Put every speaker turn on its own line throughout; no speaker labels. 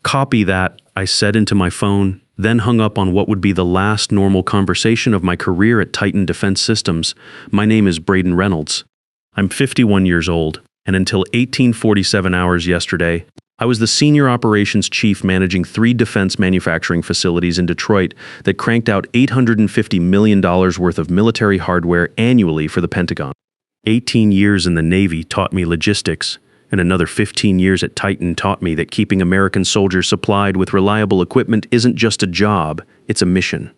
Copy that, I said into my phone, then hung up on what would be the last normal conversation of my career at Titan Defense Systems. My name is Braden Reynolds. I'm 51 years old, and until 1847 hours yesterday, I was the senior operations chief managing 3 defense manufacturing facilities in Detroit that cranked out $850 million worth of military hardware annually for the Pentagon. 18 years in the Navy taught me logistics, and another 15 years at Titan taught me that keeping American soldiers supplied with reliable equipment isn't just a job, it's a mission.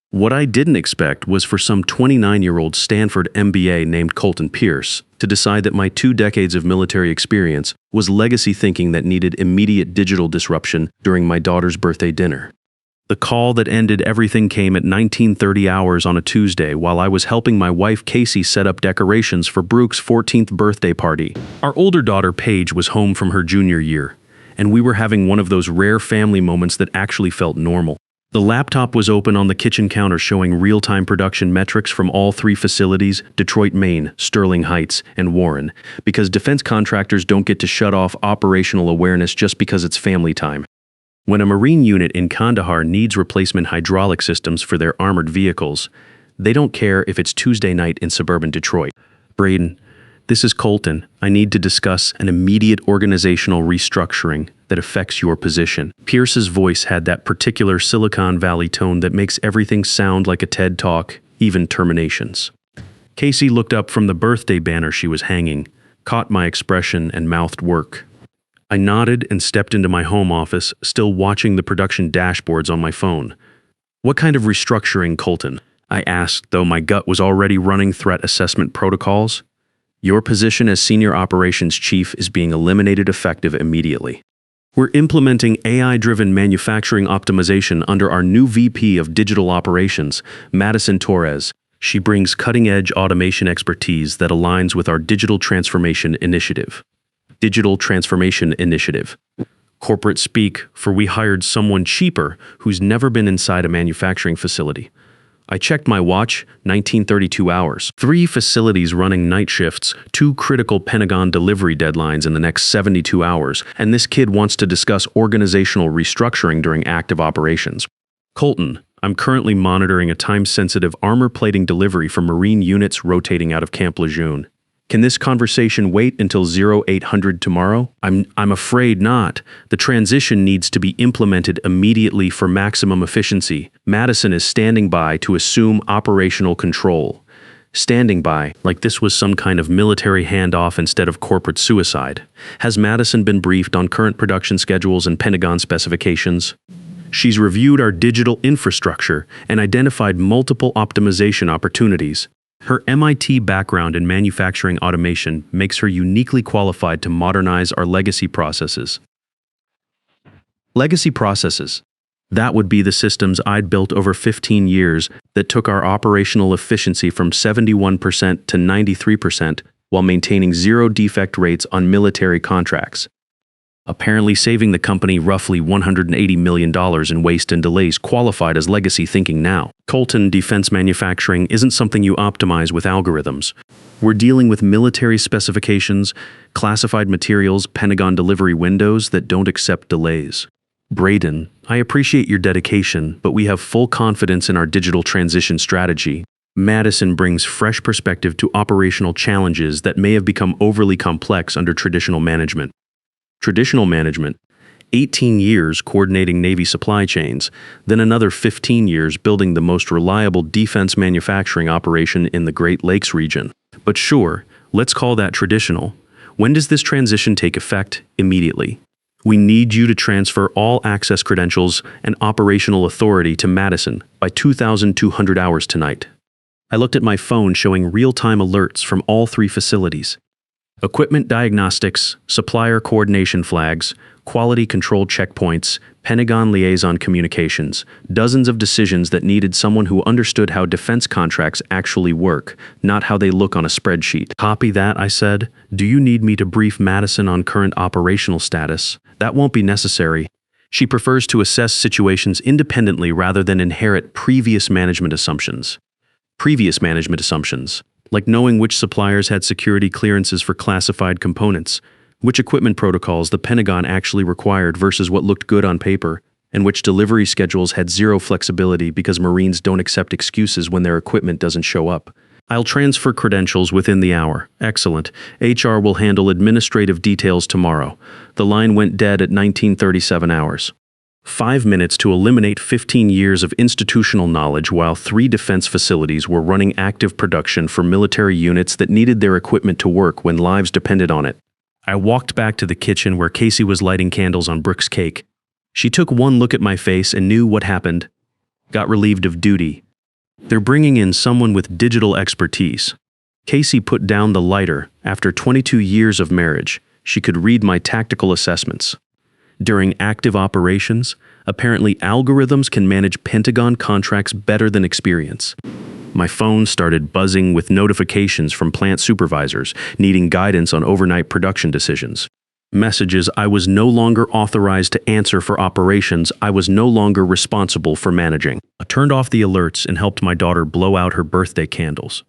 What I didn't expect was for some 29-year-old Stanford MBA named Colton Pierce to decide that my 2 decades of military experience was legacy thinking that needed immediate digital disruption during my daughter's birthday dinner. The call that ended everything came at 19:30 hours on a Tuesday while I was helping my wife Casey set up decorations for Brooke's 14th birthday party. Our older daughter Paige was home from her junior year, and we were having one of those rare family moments that actually felt normal. The laptop was open on the kitchen counter showing real-time production metrics from all 3 facilities, Detroit, Maine, Sterling Heights, and Warren, because defense contractors don't get to shut off operational awareness just because it's family time. When a Marine unit in Kandahar needs replacement hydraulic systems for their armored vehicles, they don't care if it's Tuesday night in suburban Detroit. Braden, this is Colton. I need to discuss an immediate organizational restructuring that affects your position. Pierce's voice had that particular Silicon Valley tone that makes everything sound like a TED Talk, even terminations. Casey looked up from the birthday banner she was hanging, caught my expression, and mouthed work. I nodded and stepped into my home office, still watching the production dashboards on my phone. What kind of restructuring, Colton? I asked, though my gut was already running threat assessment protocols. Your position as Senior Operations Chief is being eliminated effective immediately. We're implementing AI-driven manufacturing optimization under our new VP of Digital Operations, Madison Torres. She brings cutting-edge automation expertise that aligns with our Digital Transformation Initiative. Digital Transformation Initiative. Corporate speak for we hired someone cheaper who's never been inside a manufacturing facility. I checked my watch, 1932 hours. 3 facilities running night shifts, 2 critical Pentagon delivery deadlines in the next 72 hours, and this kid wants to discuss organizational restructuring during active operations. Colton, I'm currently monitoring a time-sensitive armor plating delivery for Marine units rotating out of Camp Lejeune. Can this conversation wait until 0800 tomorrow? I'm afraid not. The transition needs to be implemented immediately for maximum efficiency. Madison is standing by to assume operational control. Standing by, like this was some kind of military handoff instead of corporate suicide. Has Madison been briefed on current production schedules and Pentagon specifications? She's reviewed our digital infrastructure and identified multiple optimization opportunities. Her MIT background in manufacturing automation makes her uniquely qualified to modernize our legacy processes. Legacy processes. That would be the systems I'd built over 15 years that took our operational efficiency from 71% to 93% while maintaining 0 defect rates on military contracts. Apparently saving the company roughly $180 million in waste and delays qualified as legacy thinking now. Colton, defense manufacturing isn't something you optimize with algorithms. We're dealing with military specifications, classified materials, Pentagon delivery windows that don't accept delays. Braden, I appreciate your dedication, but we have full confidence in our digital transition strategy. Madison brings fresh perspective to operational challenges that may have become overly complex under traditional management. Traditional management, 18 years coordinating Navy supply chains, then another 15 years building the most reliable defense manufacturing operation in the Great Lakes region. But sure, let's call that traditional. When does this transition take effect? Immediately. We need you to transfer all access credentials and operational authority to Madison by 2,200 hours tonight. I looked at my phone showing real-time alerts from all 3 facilities. Equipment diagnostics, supplier coordination flags, quality control checkpoints, Pentagon liaison communications, dozens of decisions that needed someone who understood how defense contracts actually work, not how they look on a spreadsheet. Copy that, I said. Do you need me to brief Madison on current operational status? That won't be necessary. She prefers to assess situations independently rather than inherit previous management assumptions. Like knowing which suppliers had security clearances for classified components, which equipment protocols the Pentagon actually required versus what looked good on paper, and which delivery schedules had zero flexibility because Marines don't accept excuses when their equipment doesn't show up. I'll transfer credentials within the hour. Excellent. HR will handle administrative details tomorrow. The line went dead at 1937 hours. 5 minutes to eliminate 15 years of institutional knowledge while 3 defense facilities were running active production for military units that needed their equipment to work when lives depended on it. I walked back to the kitchen where Casey was lighting candles on Brooke's cake. She took one look at my face and knew what happened. Got relieved of duty. They're bringing in someone with digital expertise. Casey put down the lighter. After 22 years of marriage, she could read my tactical assessments. During active operations, apparently algorithms can manage Pentagon contracts better than experience. My phone started buzzing with notifications from plant supervisors needing guidance on overnight production decisions. Messages I was no longer authorized to answer for operations I was no longer responsible for managing. I turned off the alerts and helped my daughter blow out her birthday candles.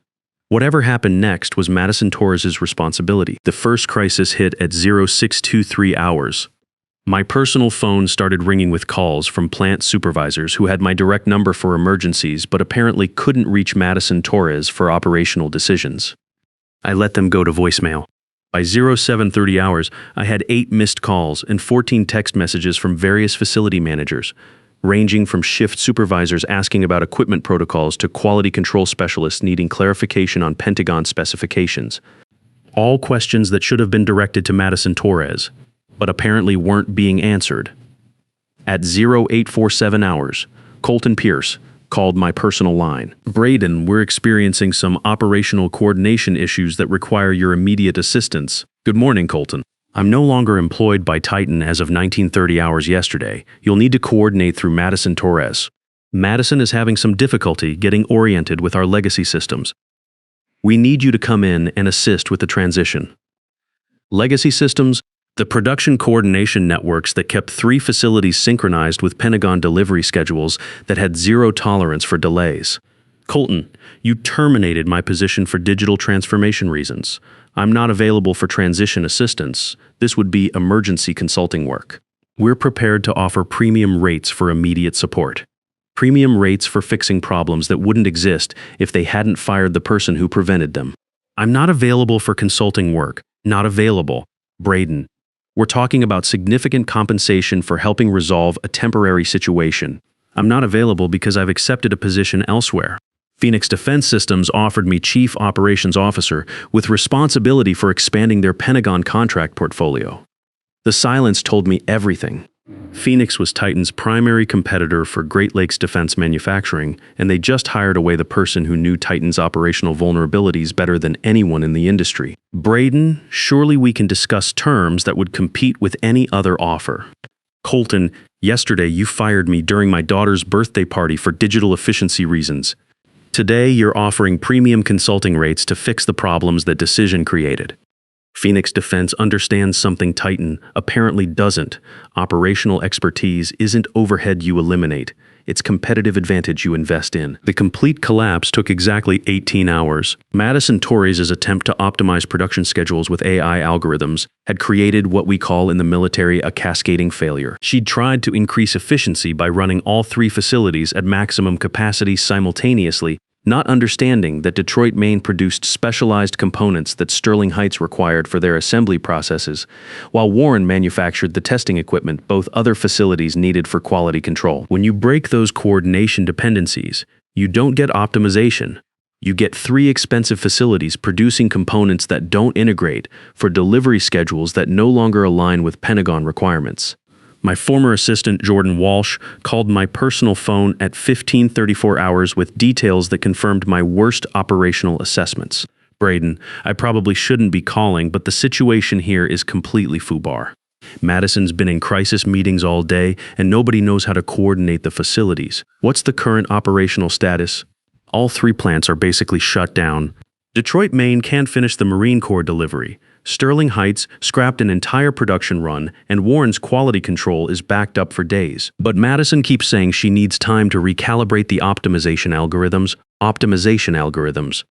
Whatever happened next was Madison Torres's responsibility. The first crisis hit at 0623 hours. My personal phone started ringing with calls from plant supervisors who had my direct number for emergencies but apparently couldn't reach Madison Torres for operational decisions. I let them go to voicemail. By 0730 hours, I had 8 missed calls and 14 text messages from various facility managers, ranging from shift supervisors asking about equipment protocols to quality control specialists needing clarification on Pentagon specifications. All questions that should have been directed to Madison Torres, but apparently weren't being answered. At 0847 hours, Colton Pierce called my personal line. Braden, we're experiencing some operational coordination issues that require your immediate assistance. Good morning, Colton. I'm no longer employed by Titan as of 1930 hours yesterday. You'll need to coordinate through Madison Torres. Madison is having some difficulty getting oriented with our legacy systems. We need you to come in and assist with the transition. Legacy systems, the production coordination networks that kept 3 facilities synchronized with Pentagon delivery schedules that had zero tolerance for delays. Colton, you terminated my position for digital transformation reasons. I'm not available for transition assistance. This would be emergency consulting work. We're prepared to offer premium rates for immediate support. Premium rates for fixing problems that wouldn't exist if they hadn't fired the person who prevented them. I'm not available for consulting work. Not available. Braden. We're talking about significant compensation for helping resolve a temporary situation. I'm not available because I've accepted a position elsewhere. Phoenix Defense Systems offered me Chief Operations Officer with responsibility for expanding their Pentagon contract portfolio. The silence told me everything. Phoenix was Titan's primary competitor for Great Lakes defense manufacturing, and they just hired away the person who knew Titan's operational vulnerabilities better than anyone in the industry. Braden, surely we can discuss terms that would compete with any other offer. Colton, yesterday you fired me during my daughter's birthday party for digital efficiency reasons. Today you're offering premium consulting rates to fix the problems that decision created. Phoenix Defense understands something Titan apparently doesn't. Operational expertise isn't overhead you eliminate. It's competitive advantage you invest in. The complete collapse took exactly 18 hours. Madison Torres' attempt to optimize production schedules with AI algorithms had created what we call in the military a cascading failure. She'd tried to increase efficiency by running all 3 facilities at maximum capacity simultaneously, not understanding that Detroit, Maine produced specialized components that Sterling Heights required for their assembly processes, while Warren manufactured the testing equipment both other facilities needed for quality control. When you break those coordination dependencies, you don't get optimization. You get 3 expensive facilities producing components that don't integrate for delivery schedules that no longer align with Pentagon requirements. My former assistant, Jordan Walsh, called my personal phone at 1534 hours with details that confirmed my worst operational assessments. Braden, I probably shouldn't be calling, but the situation here is completely foobar. Madison's been in crisis meetings all day, and nobody knows how to coordinate the facilities. What's the current operational status? All 3 plants are basically shut down. Detroit, Maine can't finish the Marine Corps delivery. Sterling Heights scrapped an entire production run, and Warren's quality control is backed up for days. But Madison keeps saying she needs time to recalibrate the optimization algorithms.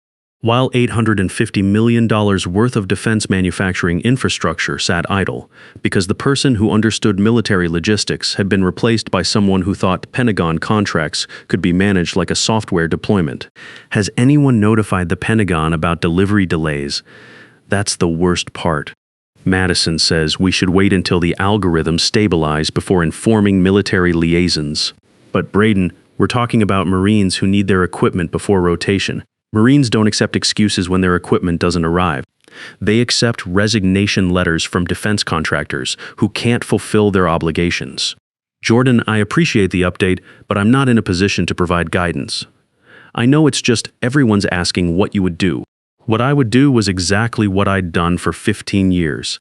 while $850 million worth of defense manufacturing infrastructure sat idle because the person who understood military logistics had been replaced by someone who thought Pentagon contracts could be managed like a software deployment. Has anyone notified the Pentagon about delivery delays? That's the worst part. Madison says we should wait until the algorithms stabilize before informing military liaisons. But Braden, we're talking about Marines who need their equipment before rotation. Marines don't accept excuses when their equipment doesn't arrive. They accept resignation letters from defense contractors who can't fulfill their obligations. Jordan, I appreciate the update, but I'm not in a position to provide guidance. I know it's just everyone's asking what you would do. What I would do was exactly what I'd done for 15 years.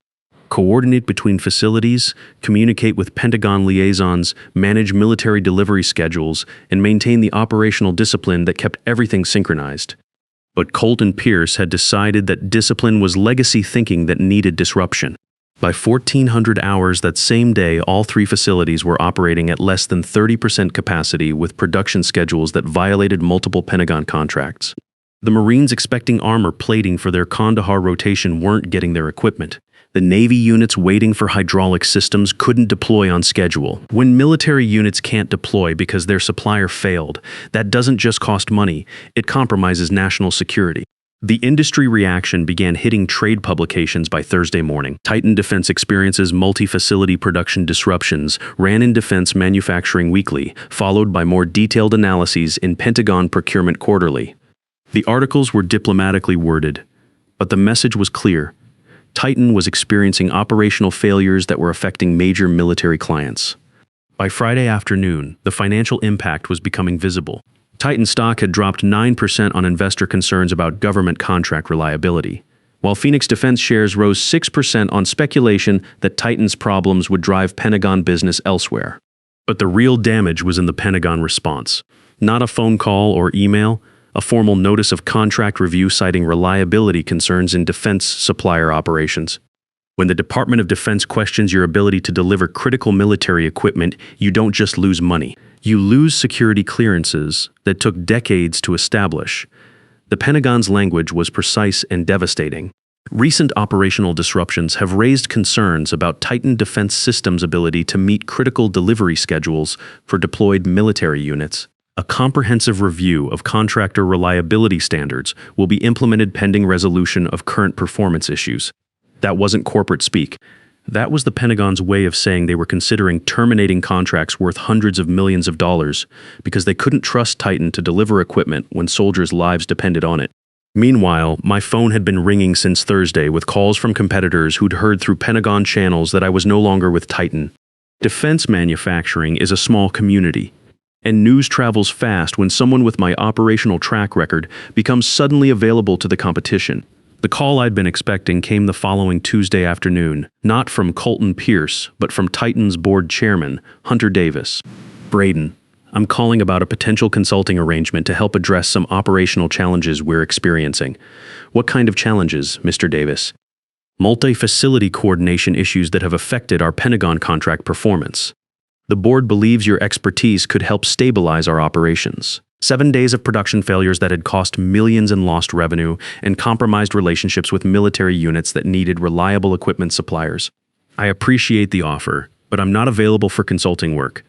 Coordinate between facilities, communicate with Pentagon liaisons, manage military delivery schedules, and maintain the operational discipline that kept everything synchronized. But Colton Pierce had decided that discipline was legacy thinking that needed disruption. By 1400 hours that same day, all three facilities were operating at less than 30% capacity with production schedules that violated multiple Pentagon contracts. The Marines expecting armor plating for their Kandahar rotation weren't getting their equipment. The Navy units waiting for hydraulic systems couldn't deploy on schedule. When military units can't deploy because their supplier failed, that doesn't just cost money, it compromises national security. The industry reaction began hitting trade publications by Thursday morning. Titan Defense experiences multi-facility production disruptions, ran in Defense Manufacturing Weekly, followed by more detailed analyses in Pentagon Procurement Quarterly. The articles were diplomatically worded, but the message was clear. Titan was experiencing operational failures that were affecting major military clients. By Friday afternoon, the financial impact was becoming visible. Titan stock had dropped 9% on investor concerns about government contract reliability, while Phoenix Defense shares rose 6% on speculation that Titan's problems would drive Pentagon business elsewhere. But the real damage was in the Pentagon response. Not a phone call or email, a formal notice of contract review citing reliability concerns in defense supplier operations. When the Department of Defense questions your ability to deliver critical military equipment, you don't just lose money. You lose security clearances that took decades to establish. The Pentagon's language was precise and devastating. Recent operational disruptions have raised concerns about Titan Defense Systems' ability to meet critical delivery schedules for deployed military units. A comprehensive review of contractor reliability standards will be implemented pending resolution of current performance issues. That wasn't corporate speak. That was the Pentagon's way of saying they were considering terminating contracts worth hundreds of millions of dollars because they couldn't trust Titan to deliver equipment when soldiers' lives depended on it. Meanwhile, my phone had been ringing since Thursday with calls from competitors who'd heard through Pentagon channels that I was no longer with Titan. Defense manufacturing is a small community, and news travels fast when someone with my operational track record becomes suddenly available to the competition. The call I'd been expecting came the following Tuesday afternoon, not from Colton Pierce, but from Titan's board chairman, Hunter Davis. Braden, I'm calling about a potential consulting arrangement to help address some operational challenges we're experiencing. What kind of challenges, Mr. Davis? Multi-facility coordination issues that have affected our Pentagon contract performance. The board believes your expertise could help stabilize our operations. 7 days of production failures that had cost millions in lost revenue and compromised relationships with military units that needed reliable equipment suppliers. I appreciate the offer, but I'm not available for consulting work.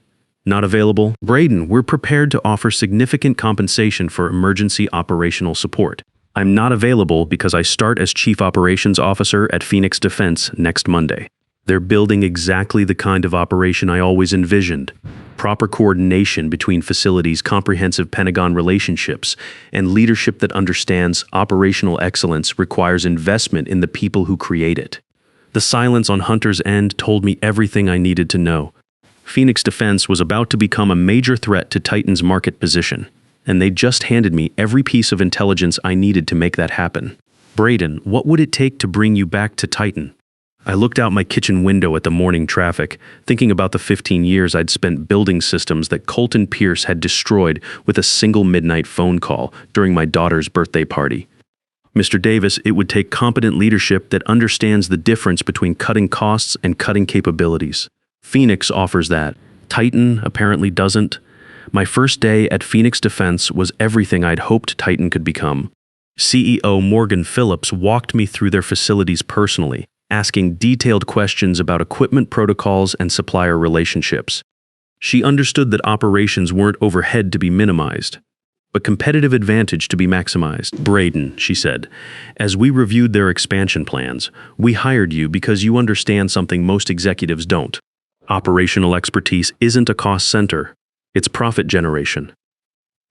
Not available? Braden, we're prepared to offer significant compensation for emergency operational support. I'm not available because I start as Chief Operations Officer at Phoenix Defense next Monday. They're building exactly the kind of operation I always envisioned. Proper coordination between facilities, comprehensive Pentagon relationships, and leadership that understands operational excellence requires investment in the people who create it. The silence on Hunter's end told me everything I needed to know. Phoenix Defense was about to become a major threat to Titan's market position, and they just handed me every piece of intelligence I needed to make that happen. Braden, what would it take to bring you back to Titan? I looked out my kitchen window at the morning traffic, thinking about the 15 years I'd spent building systems that Colton Pierce had destroyed with a single midnight phone call during my daughter's birthday party. Mr. Davis, it would take competent leadership that understands the difference between cutting costs and cutting capabilities. Phoenix offers that. Titan apparently doesn't. My first day at Phoenix Defense was everything I'd hoped Titan could become. CEO Morgan Phillips walked me through their facilities personally, asking detailed questions about equipment protocols and supplier relationships. She understood that operations weren't overhead to be minimized, but competitive advantage to be maximized. Braden, she said, as we reviewed their expansion plans, we hired you because you understand something most executives don't. Operational expertise isn't a cost center, it's profit generation.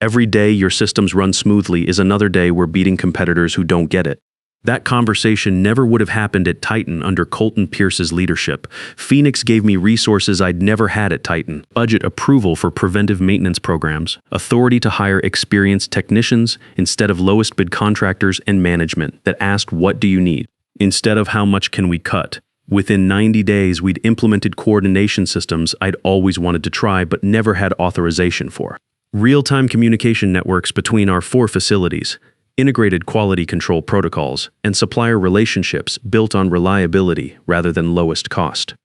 Every day your systems run smoothly is another day we're beating competitors who don't get it. That conversation never would have happened at Titan under Colton Pierce's leadership. Phoenix gave me resources I'd never had at Titan: budget approval for preventive maintenance programs, authority to hire experienced technicians instead of lowest bid contractors, and management that asked, "What do you need?" instead of "How much can we cut?" Within 90 days, we'd implemented coordination systems I'd always wanted to try but never had authorization for. Real-time communication networks between our 4 facilities, integrated quality control protocols, and supplier relationships built on reliability rather than lowest cost.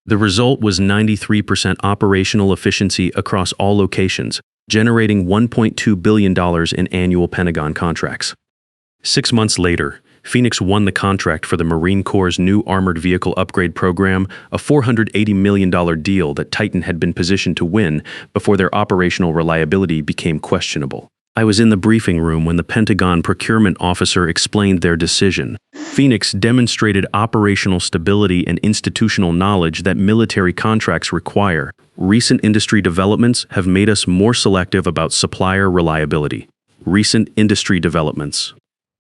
The result was 93% operational efficiency across all locations, generating $1.2 billion in annual Pentagon contracts. 6 months later, Phoenix won the contract for the Marine Corps' new Armored Vehicle Upgrade Program, a $480 million deal that Titan had been positioned to win before their operational reliability became questionable. I was in the briefing room when the Pentagon procurement officer explained their decision. Phoenix demonstrated operational stability and institutional knowledge that military contracts require. Recent industry developments have made us more selective about supplier reliability. Recent industry developments.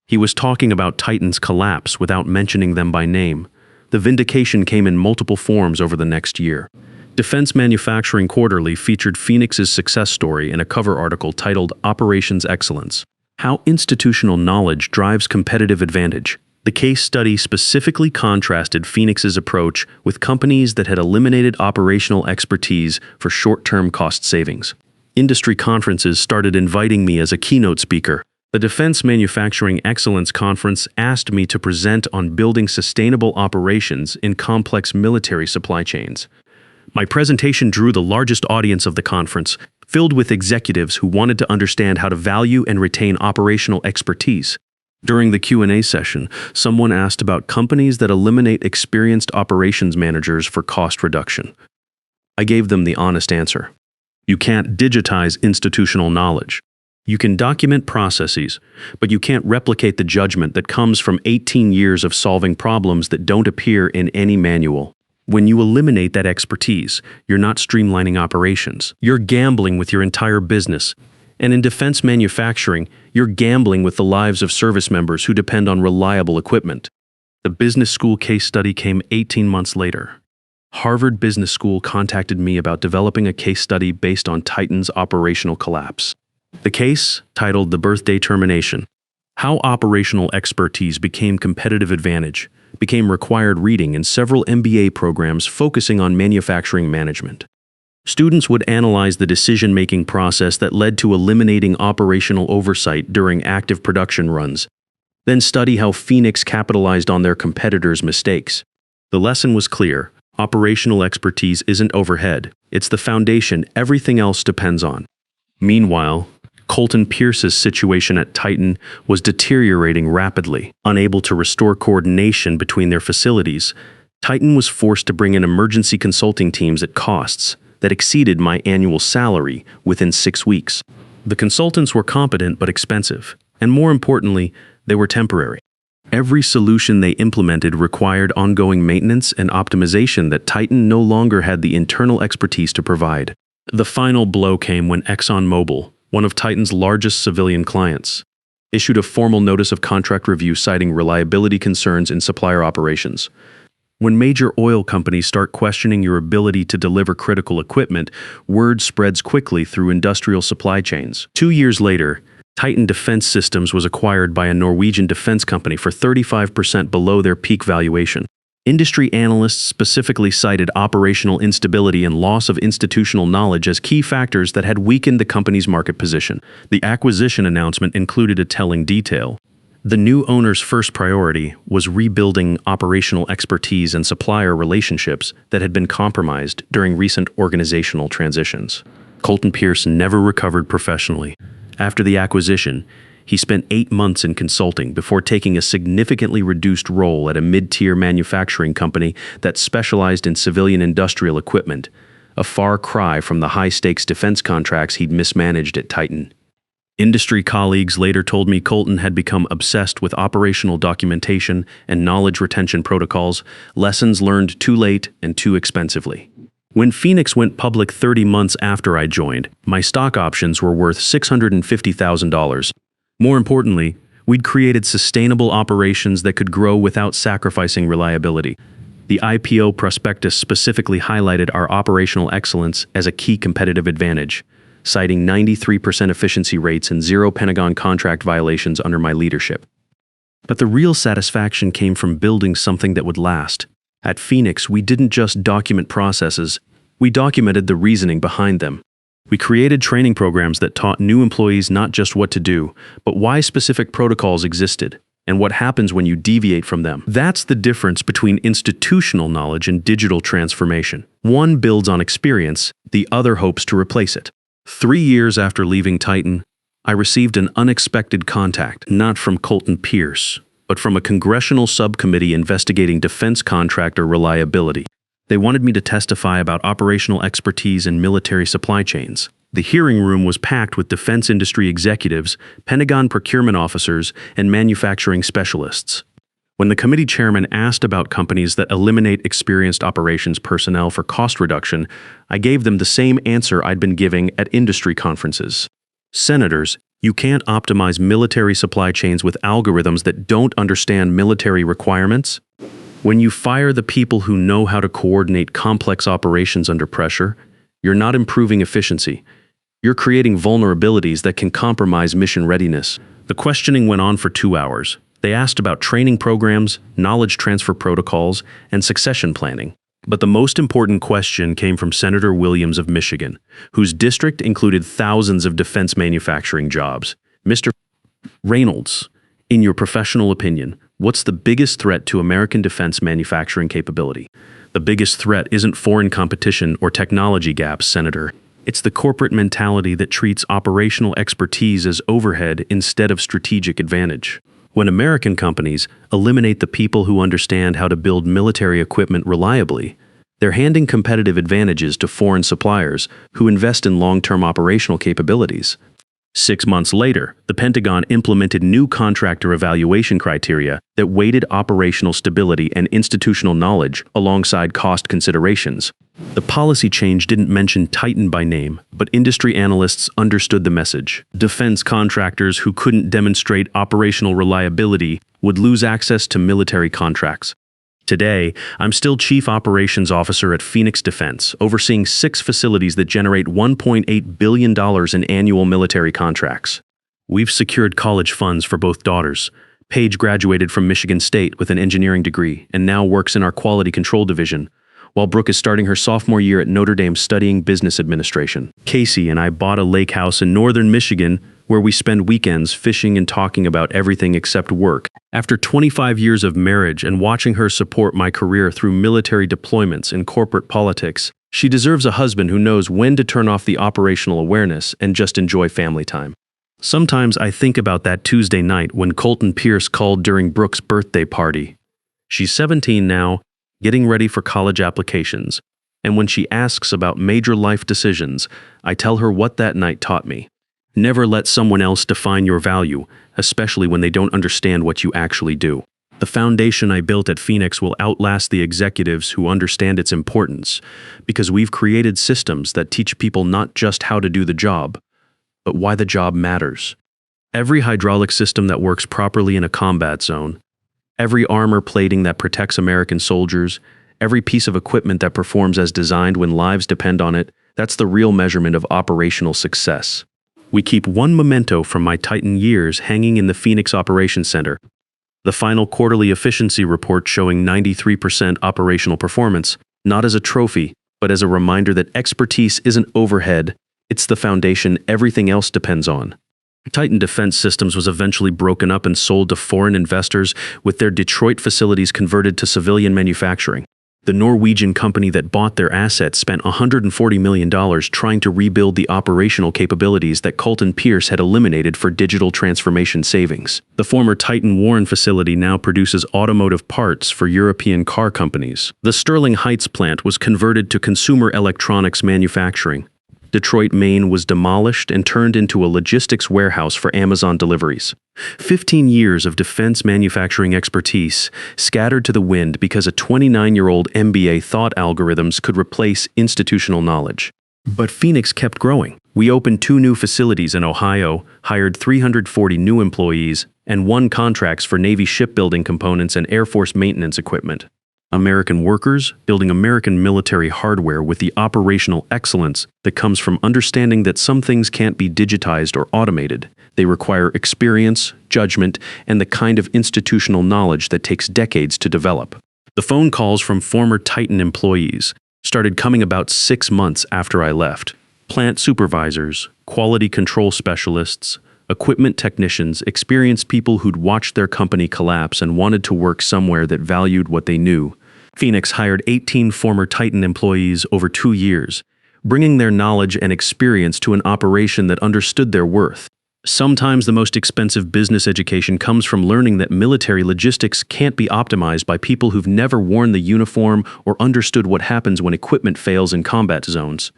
He was talking about Titan's collapse without mentioning them by name. The vindication came in multiple forms over the next year. Defense Manufacturing Quarterly featured Phoenix's success story in a cover article titled Operations Excellence: How Institutional Knowledge Drives Competitive Advantage. The case study specifically contrasted Phoenix's approach with companies that had eliminated operational expertise for short-term cost savings. Industry conferences started inviting me as a keynote speaker. The Defense Manufacturing Excellence Conference asked me to present on building sustainable operations in complex military supply chains. My presentation drew the largest audience of the conference, filled with executives who wanted to understand how to value and retain operational expertise. During the Q&A session, someone asked about companies that eliminate experienced operations managers for cost reduction. I gave them the honest answer. You can't digitize institutional knowledge. You can document processes, but you can't replicate the judgment that comes from 18 years of solving problems that don't appear in any manual. When you eliminate that expertise, you're not streamlining operations. You're gambling with your entire business. And in defense manufacturing, you're gambling with the lives of service members who depend on reliable equipment. The business school case study came 18 months later. Harvard Business School contacted me about developing a case study based on Titan's operational collapse. The case, titled The Birthday Termination: How Operational Expertise Became Competitive Advantage, became required reading in several MBA programs focusing on manufacturing management. Students would analyze the decision-making process that led to eliminating operational oversight during active production runs, then study how Phoenix capitalized on their competitors' mistakes. The lesson was clear: operational expertise isn't overhead, it's the foundation everything else depends on. Meanwhile, Colton Pierce's situation at Titan was deteriorating rapidly. Unable to restore coordination between their facilities, Titan was forced to bring in emergency consulting teams at costs that exceeded my annual salary within 6 weeks. The consultants were competent but expensive, and more importantly, they were temporary. Every solution they implemented required ongoing maintenance and optimization that Titan no longer had the internal expertise to provide. The final blow came when ExxonMobil, one of Titan's largest civilian clients, issued a formal notice of contract review citing reliability concerns in supplier operations. When major oil companies start questioning your ability to deliver critical equipment, word spreads quickly through industrial supply chains. 2 years later, Titan Defense Systems was acquired by a Norwegian defense company for 35% below their peak valuation. Industry analysts specifically cited operational instability and loss of institutional knowledge as key factors that had weakened the company's market position. The acquisition announcement included a telling detail. The new owner's first priority was rebuilding operational expertise and supplier relationships that had been compromised during recent organizational transitions. Colton Pierce never recovered professionally. After the acquisition, He spent 8 months in consulting before taking a significantly reduced role at a mid-tier manufacturing company that specialized in civilian industrial equipment, a far cry from the high-stakes defense contracts he'd mismanaged at Titan. Industry colleagues later told me Colton had become obsessed with operational documentation and knowledge retention protocols, lessons learned too late and too expensively. When Phoenix went public 30 months after I joined, my stock options were worth $650,000. More importantly, we'd created sustainable operations that could grow without sacrificing reliability. The IPO prospectus specifically highlighted our operational excellence as a key competitive advantage, citing 93% efficiency rates and 0 Pentagon contract violations under my leadership. But the real satisfaction came from building something that would last. At Phoenix, we didn't just document processes, we documented the reasoning behind them. We created training programs that taught new employees not just what to do, but why specific protocols existed, and what happens when you deviate from them. That's the difference between institutional knowledge and digital transformation. One builds on experience, the other hopes to replace it. 3 years after leaving Titan, I received an unexpected contact, not from Colton Pierce, but from a congressional subcommittee investigating defense contractor reliability. They wanted me to testify about operational expertise in military supply chains. The hearing room was packed with defense industry executives, Pentagon procurement officers, and manufacturing specialists. When the committee chairman asked about companies that eliminate experienced operations personnel for cost reduction, I gave them the same answer I'd been giving at industry conferences. Senators, you can't optimize military supply chains with algorithms that don't understand military requirements. When you fire the people who know how to coordinate complex operations under pressure, you're not improving efficiency. You're creating vulnerabilities that can compromise mission readiness. The questioning went on for 2 hours. They asked about training programs, knowledge transfer protocols, and succession planning. But the most important question came from Senator Williams of Michigan, whose district included thousands of defense manufacturing jobs. Mr. Reynolds, in your professional opinion, what's the biggest threat to American defense manufacturing capability? The biggest threat isn't foreign competition or technology gaps, Senator. It's the corporate mentality that treats operational expertise as overhead instead of strategic advantage. When American companies eliminate the people who understand how to build military equipment reliably, they're handing competitive advantages to foreign suppliers who invest in long-term operational capabilities. 6 months later, the Pentagon implemented new contractor evaluation criteria that weighted operational stability and institutional knowledge alongside cost considerations. The policy change didn't mention Titan by name, but industry analysts understood the message. Defense contractors who couldn't demonstrate operational reliability would lose access to military contracts. Today, I'm still Chief Operations Officer at Phoenix Defense, overseeing 6 facilities that generate $1.8 billion in annual military contracts. We've secured college funds for both daughters. Paige graduated from Michigan State with an engineering degree and now works in our quality control division, while Brooke is starting her sophomore year at Notre Dame studying business administration. Casey and I bought a lake house in northern Michigan where we spend weekends fishing and talking about everything except work. After 25 years of marriage and watching her support my career through military deployments and corporate politics, she deserves a husband who knows when to turn off the operational awareness and just enjoy family time. Sometimes I think about that Tuesday night when Colton Pierce called during Brooke's birthday party. She's 17 now, getting ready for college applications, and when she asks about major life decisions, I tell her what that night taught me. Never let someone else define your value, especially when they don't understand what you actually do. The foundation I built at Phoenix will outlast the executives who understand its importance, because we've created systems that teach people not just how to do the job, but why the job matters. Every hydraulic system that works properly in a combat zone, every armor plating that protects American soldiers, every piece of equipment that performs as designed when lives depend on it, that's the real measurement of operational success. We keep one memento from my Titan years hanging in the Phoenix Operations Center. The final quarterly efficiency report showing 93% operational performance, not as a trophy, but as a reminder that expertise isn't overhead, it's the foundation everything else depends on. Titan Defense Systems was eventually broken up and sold to foreign investors, with their Detroit facilities converted to civilian manufacturing. The Norwegian company that bought their assets spent $140 million trying to rebuild the operational capabilities that Colton Pierce had eliminated for digital transformation savings. The former Titan Warren facility now produces automotive parts for European car companies. The Sterling Heights plant was converted to consumer electronics manufacturing. Detroit, Maine was demolished and turned into a logistics warehouse for Amazon deliveries. 15 years of defense manufacturing expertise scattered to the wind because a 29-year-old MBA thought algorithms could replace institutional knowledge. But Phoenix kept growing. We opened 2 new facilities in Ohio, hired 340 new employees, and won contracts for Navy shipbuilding components and Air Force maintenance equipment. American workers building American military hardware with the operational excellence that comes from understanding that some things can't be digitized or automated. They require experience, judgment, and the kind of institutional knowledge that takes decades to develop. The phone calls from former Titan employees started coming about 6 months after I left. Plant supervisors, quality control specialists, equipment technicians, experienced people who'd watched their company collapse and wanted to work somewhere that valued what they knew. Phoenix hired 18 former Titan employees over 2 years, bringing their knowledge and experience to an operation that understood their worth. Sometimes the most expensive business education comes from learning that military logistics can't be optimized by people who've never worn the uniform or understood what happens when equipment fails in combat zones.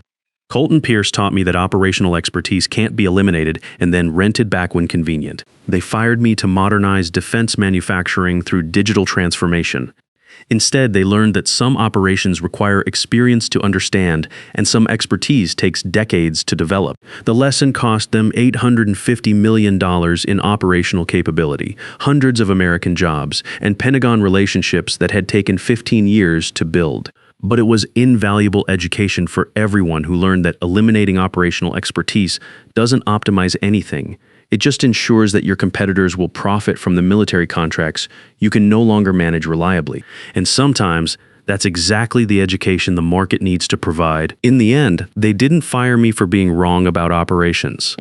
Colton Pierce taught me that operational expertise can't be eliminated and then rented back when convenient. They fired me to modernize defense manufacturing through digital transformation. Instead, they learned that some operations require experience to understand, and some expertise takes decades to develop. The lesson cost them $850 million in operational capability, hundreds of American jobs, and Pentagon relationships that had taken 15 years to build. But it was invaluable education for everyone who learned that eliminating operational expertise doesn't optimize anything. It just ensures that your competitors will profit from the military contracts you can no longer manage reliably. And sometimes, that's exactly the education the market needs to provide. In the end, they didn't fire me for being wrong about operations.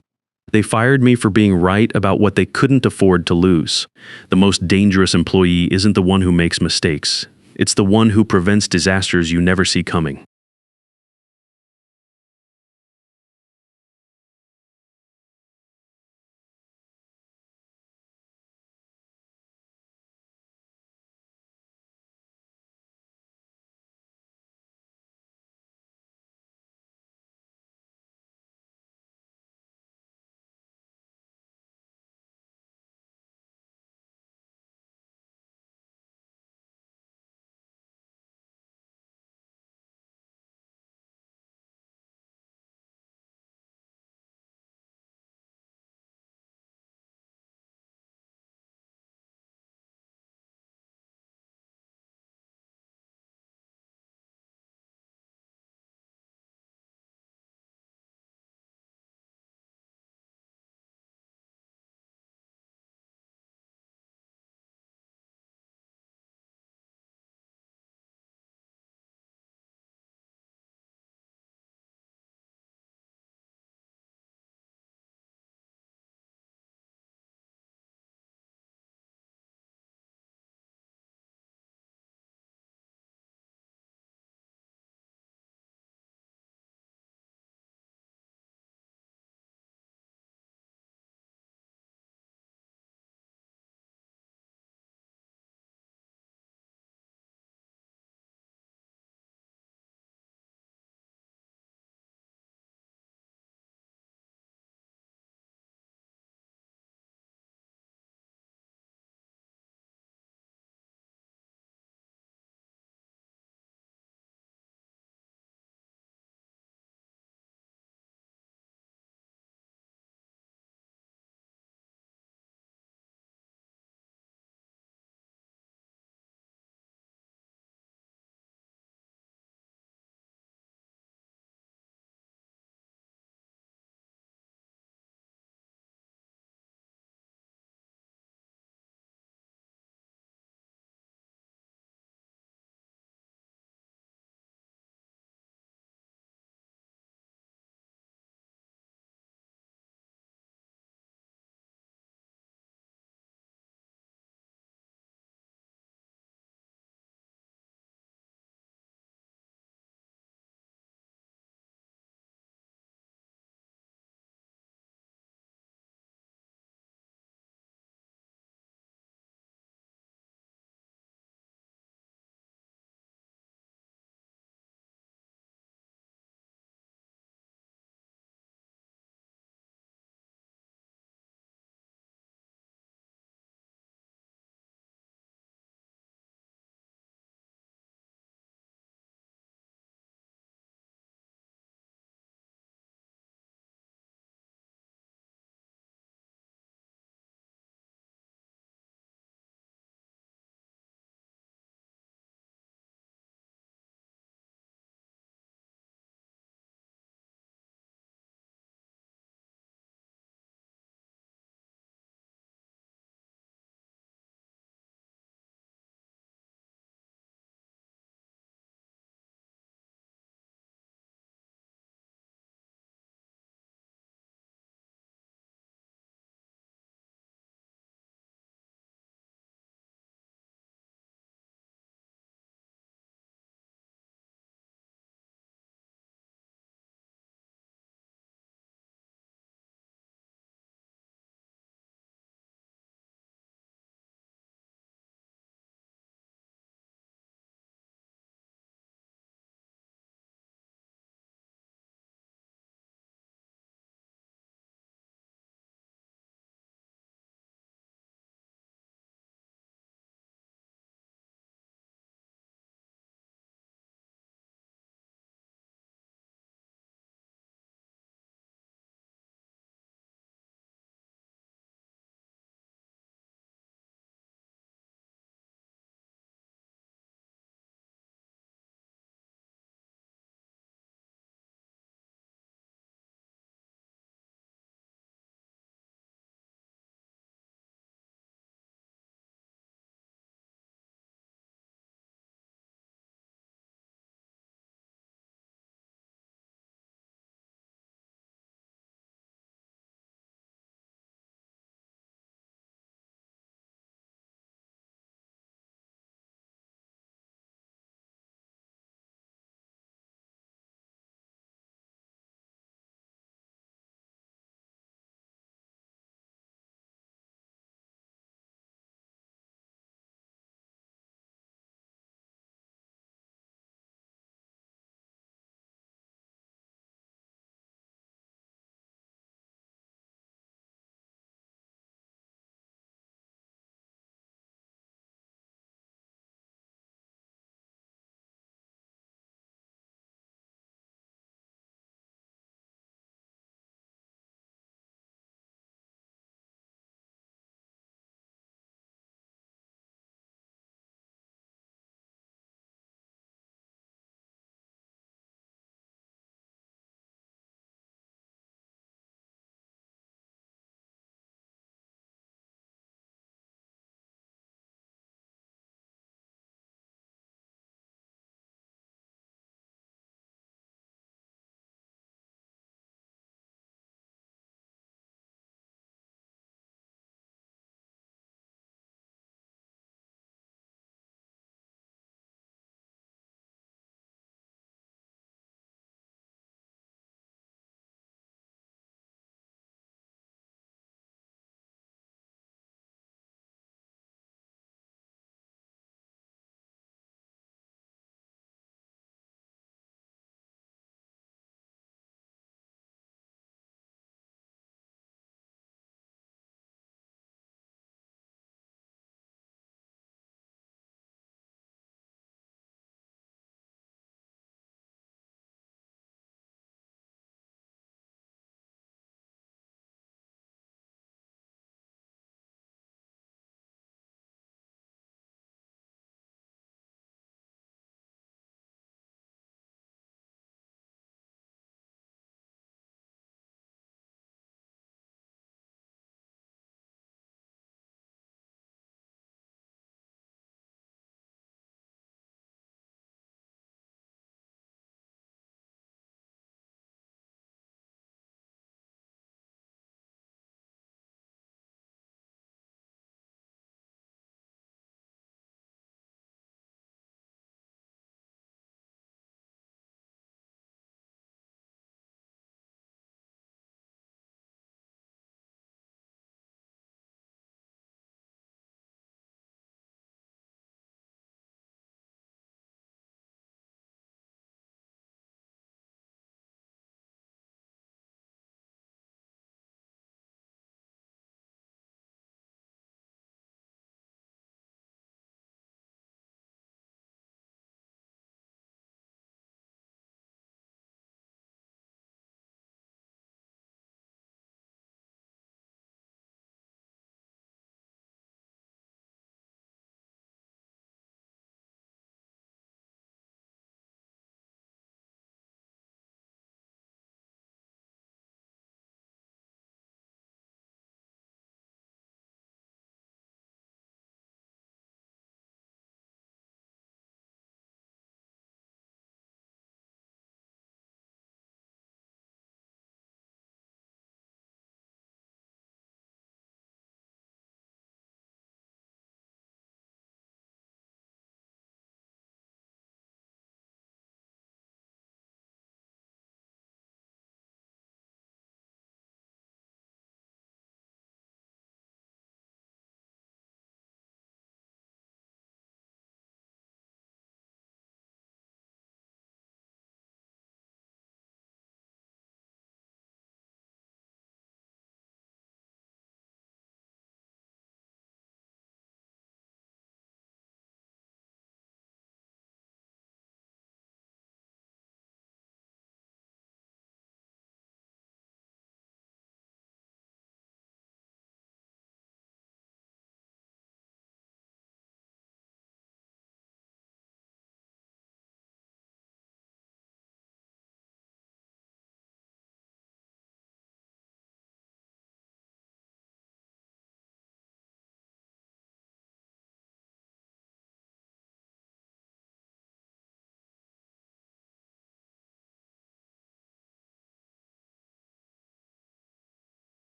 They fired me for being right about what they couldn't afford to lose. The most dangerous employee isn't the one who makes mistakes. It's the one who prevents disasters you never see coming.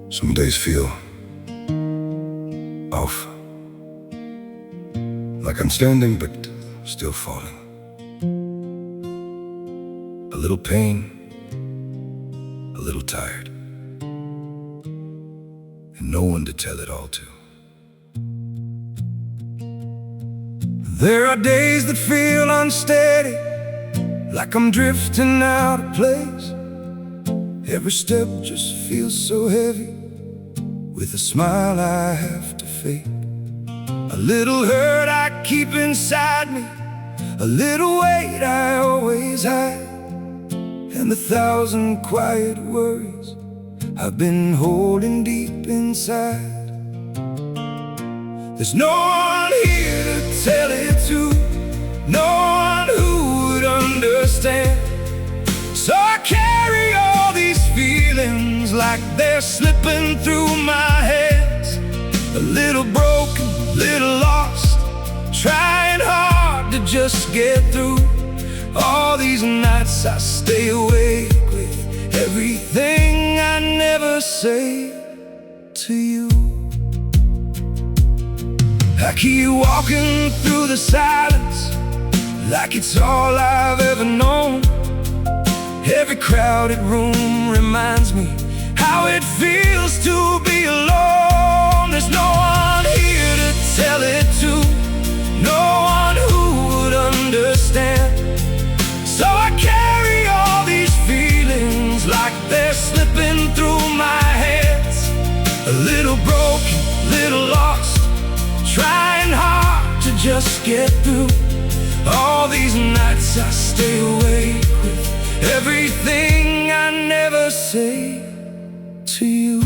Some days feel off, like I'm standing but still falling. A little pain, a little tired, and no one to tell it all to. There are days that feel unsteady, like I'm drifting out of place. Every step just feels so heavy, with a smile I have to fake. A little hurt I keep inside me, a little weight I always hide, and 1,000 quiet worries I've been holding deep inside. There's no one here to tell it to, no one who would understand. So I carry all these feelings like they're slipping through my hands. A little broken, little lost, trying hard to just get through. All these nights I stay awake with everything I never say to you. I keep walking through the silence like it's all I've ever known. Every crowded room reminds me how it feels to be alone. There's no one here to tell it to, no one who would understand. So I carry all these feelings like they're slipping through my hands. A little broken, little lost, trying hard to just get through. All these nights I stay awake with everything I never say to you.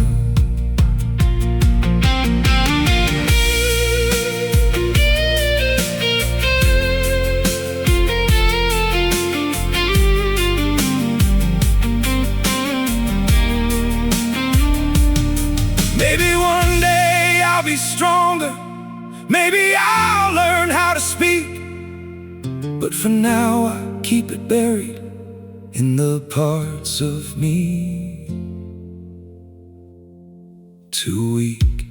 Maybe one day I'll be stronger, maybe I'll learn how to speak, but for now I keep it buried in the parts of me too weak.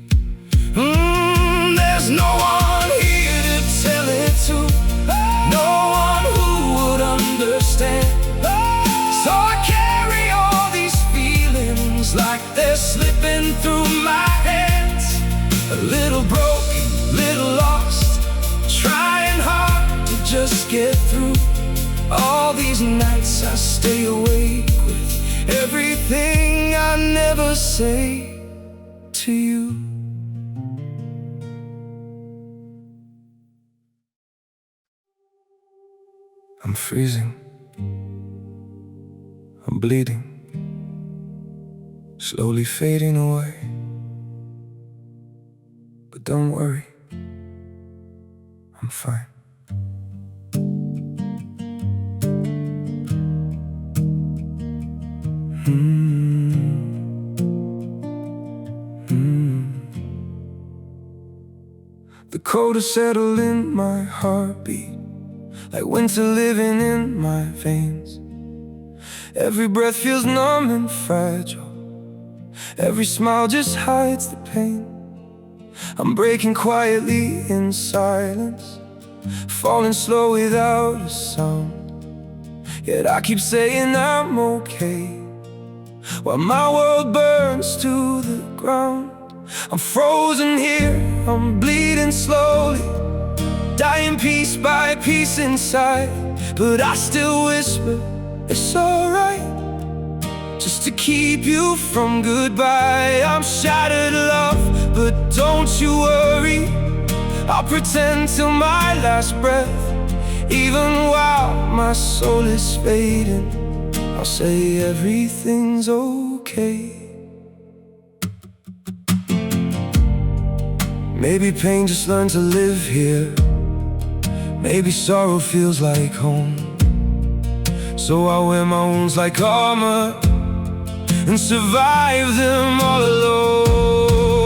There's no one here to tell it to, no one who would understand. So I carry all these feelings like they're slipping through my hands. A little broken, little lost, trying hard to just get through. All these nights I stay awake with everything I never say to you. I'm freezing, I'm bleeding, slowly fading away. But don't worry, I'm fine. The cold has settled in my heartbeat, like winter living in my veins. Every breath feels numb and fragile, every smile just hides the pain. I'm breaking quietly in silence, falling slow without a sound. Yet I keep saying I'm okay, while my world burns to the ground. I'm frozen here, I'm bleeding slowly, dying piece by piece inside. But I still whisper, it's alright, just to keep you from goodbye. I'm shattered, love, but don't you worry, I'll pretend till my last breath. Even while my soul is fading, I'll say everything's okay. Maybe pain just learned to live here, maybe sorrow feels like home. So I wear my wounds like armor and survive them all alone.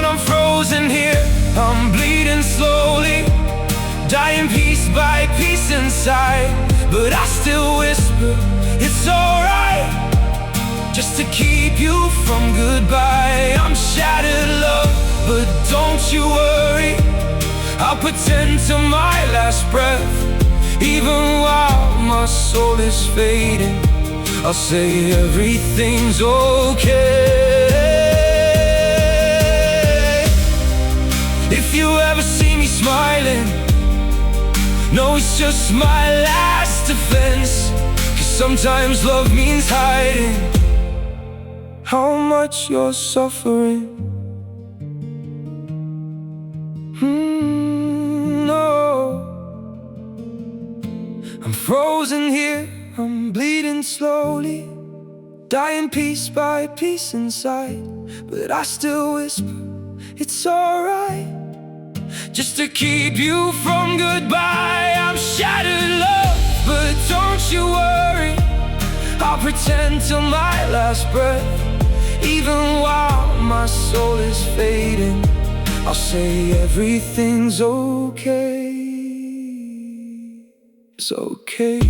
I'm frozen here, I'm bleeding slowly, dying piece by piece inside. But I still whisper, it's alright, just to keep you from goodbye. I'm shattered, love, but don't you worry, I'll pretend till my last breath. Even while my soul is fading, I'll say everything's okay. If you ever see me smiling, no, it's just my last defense. 'Cause sometimes love means hiding how much you're suffering. I'm frozen here, I'm bleeding slowly, dying piece by piece inside. But I still whisper, it's alright, just to keep you from goodbye. I'm shattered, love, but don't you worry, I'll pretend till my last breath. Even while my soul is fading, I'll say everything's okay. It's okay.